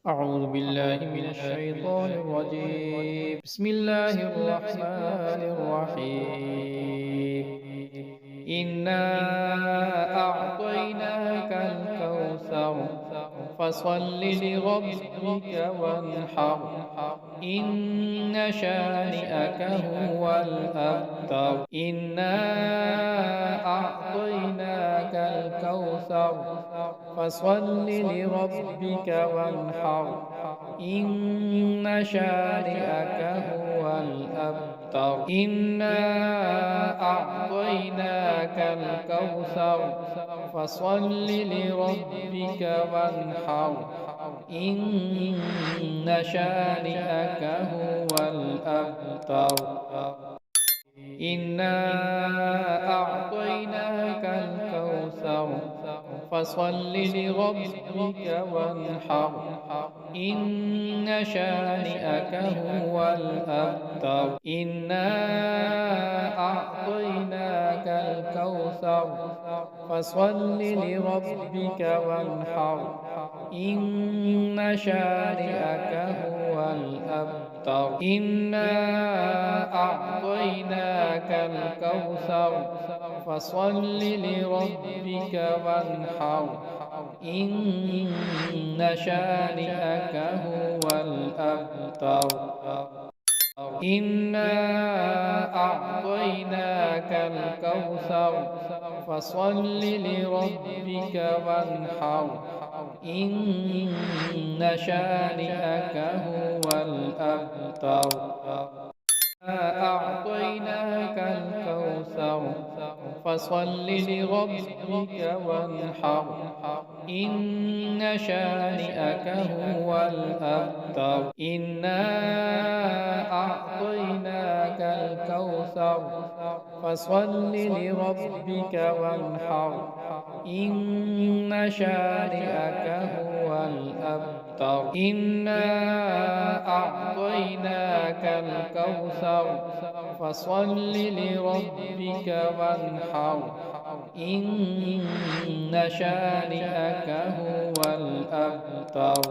أعوذ بالله من الشيطان الرجيم. بسم الله الرحمن الرحيم. إنا أعطيناك الكوثر فصل لربك وانحر إن شانئك هو الأبتر. إنا أعطيناك الكوثر فصل لربك وانحر إن شانئك هو الأبتر. إنا أعطيناك الكوثر فصل لربك وانحر إن شانئك هو الأبتر. إنا أعطيناك الكوثر فصل لربك وانحر إن شانئك هو الأبتر. إنا أعطيناك الكوثر فصل لربك وانحر إن شانئك هو الأبتر. إنا أعطيناك الكوثر فصل لربك وانحر إن شانئك هو الأبتر. إنا أعطيناك الكوثر فصل لربك وانحر إن شانئك هو الأبتر. أعطيناك الكوثر فصل لربك وانحر إن شانئك هو الأبتر. إنا أعطيناك الكوثر فصل لربك وانحر إن شانئك هو الأبتر. إنا أعطيناك الكوثر فصل لربك وانحر إن شانئك هو الأبتر.